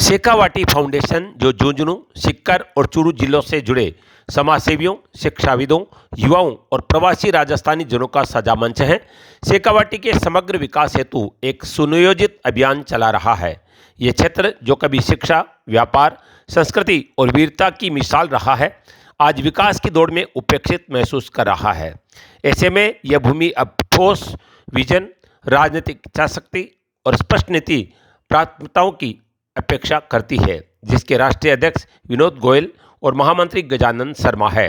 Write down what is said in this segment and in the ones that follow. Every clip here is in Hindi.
शेखावाटी फाउंडेशन जो झुंझुनू, सीकर और चूरू जिलों से जुड़े समाजसेवियों, शिक्षाविदों, युवाओं और प्रवासी राजस्थानी जनों का साझा मंच है। शेखावाटी के समग्र विकास हेतु एक सुनियोजित अभियान चला रहा है। ये क्षेत्र जो कभी शिक्षा, व्यापार, संस्कृति और वीरता की मिसाल रहा है, आज विकास की दौड़ में उपेक्षित महसूस कर रहा है। ऐसे में यह भूमि अब ठोस विजन, राजनीतिक इच्छाशक्ति और स्पष्ट नीति प्राथमिकताओं की अपेक्षा करती है, जिसके राष्ट्रीय अध्यक्ष विनोद गोयल और महामंत्री गजानन शर्मा है।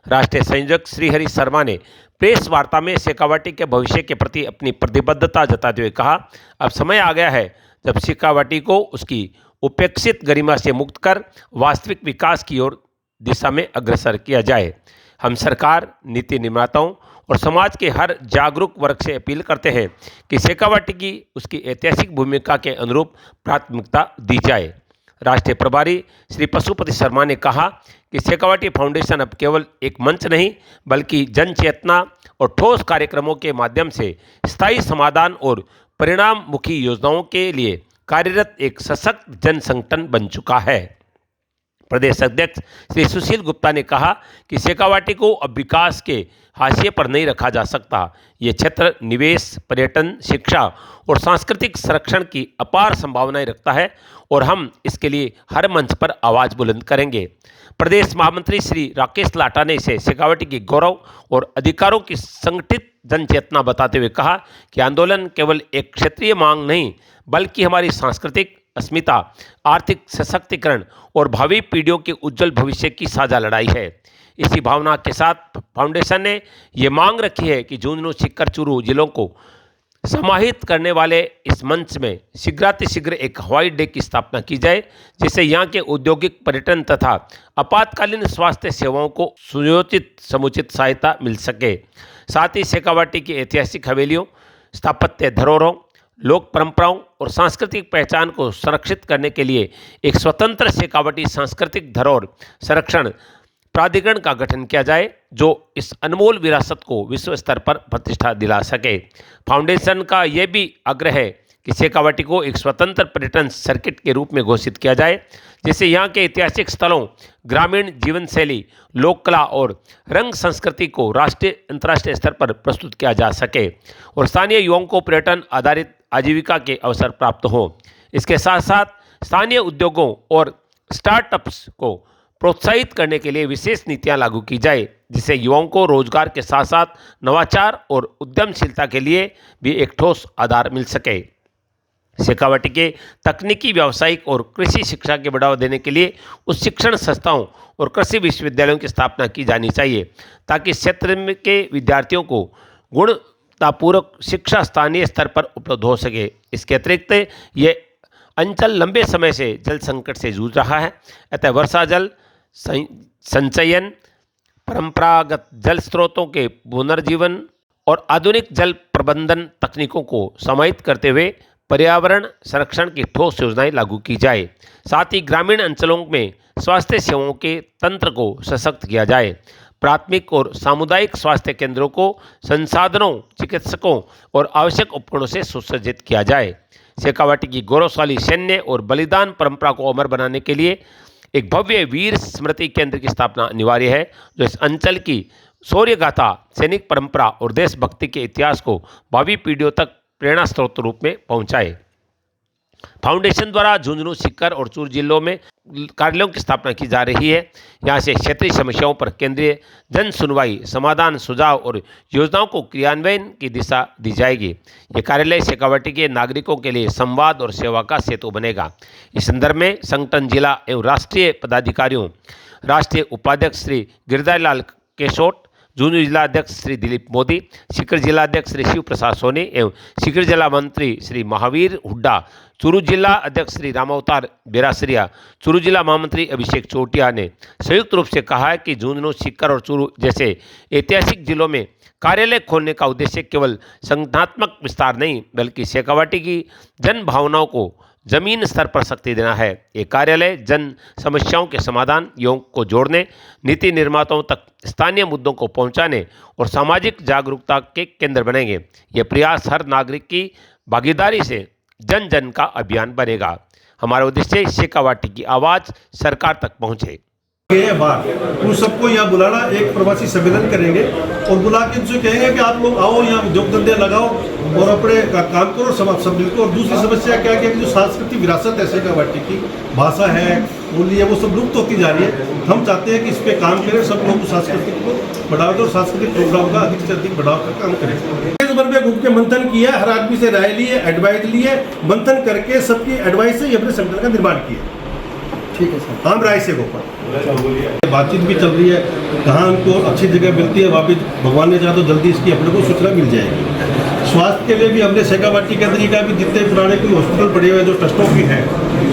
राष्ट्रीय संयोजक श्रीहरि शर्मा ने प्रेस वार्ता में शेखावाटी के भविष्य के प्रति अपनी प्रतिबद्धता जताते हुए कहा, अब समय आ गया है जब शेखावाटी को उसकी उपेक्षित गरिमा से मुक्त कर वास्तविक विकास की ओर दिशा में अग्रसर किया जाए। हम सरकार, नीति निर्माताओं और समाज के हर जागरूक वर्ग से अपील करते हैं कि शेखावाटी की उसकी ऐतिहासिक भूमिका के अनुरूप प्राथमिकता दी जाए। राष्ट्रीय प्रभारी श्री पशुपति शर्मा ने कहा कि शेखावाटी फाउंडेशन अब केवल एक मंच नहीं, बल्कि जन चेतना और ठोस कार्यक्रमों के माध्यम से स्थायी समाधान और परिणाममुखी योजनाओं के लिए कार्यरत एक सशक्त जन संगठन बन चुका है। प्रदेश अध्यक्ष श्री सुशील गुप्ता ने कहा कि शेखावाटी को अब विकास के हाशिए पर नहीं रखा जा सकता। ये क्षेत्र निवेश, पर्यटन, शिक्षा और सांस्कृतिक संरक्षण की अपार संभावनाएं रखता है और हम इसके लिए हर मंच पर आवाज़ बुलंद करेंगे। प्रदेश महामंत्री श्री राकेश लाटा ने इसे शेखावाटी की गौरव और अधिकारों की संगठित जन चेतना बताते हुए कहा कि आंदोलन केवल एक क्षेत्रीय मांग नहीं, बल्कि हमारी सांस्कृतिक अस्मिता, आर्थिक सशक्तिकरण और भावी पीढ़ियों के उज्जवल भविष्य की साझा लड़ाई है। इसी भावना के साथ फाउंडेशन ने ये मांग रखी है कि झुंझुनू, सीकर, चूरू जिलों को समाहित करने वाले इस मंच में शीघ्रातिशीघ्र एक हवाई अड्डे की स्थापना की जाए, जिससे यहाँ के औद्योगिक, पर्यटन तथा आपातकालीन स्वास्थ्य सेवाओं को सुयोजित समुचित सहायता मिल सके। साथ ही शेखावाटी की ऐतिहासिक हवेलियों, स्थापत्य धरोहरों, लोक परंपराओं और सांस्कृतिक पहचान को संरक्षित करने के लिए एक स्वतंत्र शेखावाटी सांस्कृतिक धरोहर संरक्षण प्राधिकरण का गठन किया जाए, जो इस अनमोल विरासत को विश्व स्तर पर प्रतिष्ठा दिला सके। फाउंडेशन का यह भी आग्रह है कि शेखावाटी को एक स्वतंत्र पर्यटन सर्किट के रूप में घोषित किया जाए, जिससे यहाँ के ऐतिहासिक स्थलों, ग्रामीण जीवन शैली, लोक कला और रंग संस्कृति को राष्ट्रीय, अंतर्राष्ट्रीय स्तर पर प्रस्तुत किया जा सके और स्थानीय युवाओं को पर्यटन आधारित आजीविका के अवसर प्राप्त हों। इसके साथ साथ स्थानीय उद्योगों और स्टार्टअप्स को प्रोत्साहित करने के लिए विशेष नीतियां लागू की जाए, जिससे युवाओं को रोजगार के साथ साथ नवाचार और उद्यमशीलता के लिए भी एक ठोस आधार मिल सके। शेखावाटी के तकनीकी, व्यावसायिक और कृषि शिक्षा के बढ़ावा देने के लिए उच्च शिक्षण संस्थाओं और कृषि विश्वविद्यालयों की स्थापना की जानी चाहिए, ताकि क्षेत्र के विद्यार्थियों को गुणवत्तापूर्वक शिक्षा स्थानीय स्तर पर उपलब्ध हो सके। इसके अतिरिक्त ये अंचल लंबे समय से जल संकट से जूझ रहा है, अतः वर्षा जल संचयन, परंपरागत जल स्रोतों के पुनर्जीवन और आधुनिक जल प्रबंधन तकनीकों को समाहित करते हुए पर्यावरण संरक्षण की ठोस योजनाएं लागू की जाए। साथ ही ग्रामीण अंचलों में स्वास्थ्य सेवाओं के तंत्र को सशक्त किया जाए। प्राथमिक और सामुदायिक स्वास्थ्य केंद्रों को संसाधनों, चिकित्सकों और आवश्यक उपकरणों से सुसज्जित किया जाए। शेखावाटी की गौरवशाली सैन्य और बलिदान परंपरा को अमर बनाने के लिए एक भव्य वीर स्मृति केंद्र की स्थापना अनिवार्य है, जो इस अंचल की शौर्य गाथा, सैनिक परंपरा और देशभक्ति के इतिहास को भावी पीढ़ियों तक प्रेरणा स्रोत रूप में पहुंचाए। फाउंडेशन द्वारा झुंझुनू, सीकर और चूरू जिलों में कार्यालयों की स्थापना की जा रही है। यहाँ से क्षेत्रीय समस्याओं पर केंद्रीय जन सुनवाई, समाधान, सुझाव और योजनाओं को क्रियान्वयन की दिशा दी जाएगी। ये कार्यालय शेखावाटी के नागरिकों के लिए संवाद और सेवा का सेतु बनेगा। इस संदर्भ में संगठन, जिला एवं राष्ट्रीय पदाधिकारियों, राष्ट्रीय उपाध्यक्ष श्री गिरधारी लाल केशोट, झुंझुनू जिला अध्यक्ष श्री दिलीप मोदी, सीकर जिला अध्यक्ष श्री शिव प्रसाद सोनी एवं सीकर जिला मंत्री श्री महावीर हुड्डा, चूरू जिला अध्यक्ष श्री रामावतार बेरासरिया, चूरू जिला महामंत्री अभिषेक चौटिया ने संयुक्त रूप से कहा है कि झुंझुनू, सीकर और चूरू जैसे ऐतिहासिक जिलों में कार्यालय खोलने का उद्देश्य केवल संगठनात्मक विस्तार नहीं, बल्कि शेखावाटी की जन भावनाओं को जमीन स्तर पर शक्ति देना है। ये कार्यालय जन समस्याओं के समाधान, युवाओं को जोड़ने, नीति निर्माताओं तक स्थानीय मुद्दों को पहुंचाने और सामाजिक जागरूकता के केंद्र बनेंगे। ये प्रयास हर नागरिक की भागीदारी से जन जन का अभियान बनेगा। हमारा उद्देश्य शेखावाटी की आवाज़ सरकार तक पहुँचे। बाहर उन सबको यहाँ बुलाना, एक प्रवासी सम्मेलन करेंगे और बुला के उनसे कहेंगे कि आप लोग आओ यहाँ उद्योग धंधे लगाओ और अपने काम करो सब मिलकर। और दूसरी समस्या क्या है कि जो सांस्कृतिक विरासत है शेखावाटी की, भाषा है, बोली है, वो सब लुप्त होती जा रही है। हम चाहते हैं कि इस पे काम करें, सब लोग सांस्कृतिक को बढ़ावा दें और सांस्कृतिक प्रोग्राम का अधिक से अधिक बढ़ावा कर काम करें। भर में घूम के मंथन किया, हर आदमी से राय लिए, एडवाइस लिए, मंथन करके सबकी एडवाइस से अपने सेंटर का निर्माण किया। ठीक है सर, हम राय से गोपाल बातचीत भी चल रही है, कहाँ उनको अच्छी जगह मिलती है वहाँ भी भगवान ने चाहा तो जल्दी इसकी अपने को सूचना मिल जाएगी। स्वास्थ्य के लिए भी हमने शेखावाटी के अंदर का भी जितने पुराने कोई हॉस्पिटल पड़े हुए जो ट्रस्टों की हैं,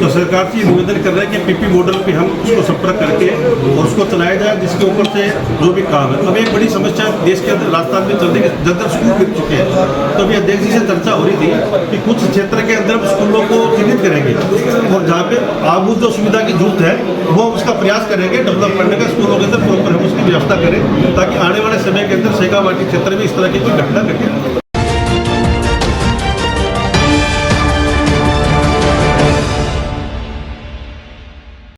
तो सरकार से निवेदन कर रहे हैं कि पीपी मॉडल पे हम उसको संपर्क करके और उसको चलाया जाए, जिसके ऊपर से जो भी काम है। अब एक बड़ी समस्या देश के अंदर राजस्थान में चल रही है, जब स्कूल गिर चुके हैं, तो अभी अध्यक्ष जी से चर्चा हो रही थी कि कुछ क्षेत्र के अंदर स्कूलों को चिन्हित करेंगे और जहाँ पे आमूल जो सुविधा की जरूरत है वो उसका प्रयास करेंगे डेवलप करने का, स्कूलों के अंदर प्रॉपर हम उसकी व्यवस्था करें ताकि आने वाले समय के अंदर शेखावाटी क्षेत्र में इस तरह की कोई घटना घटे।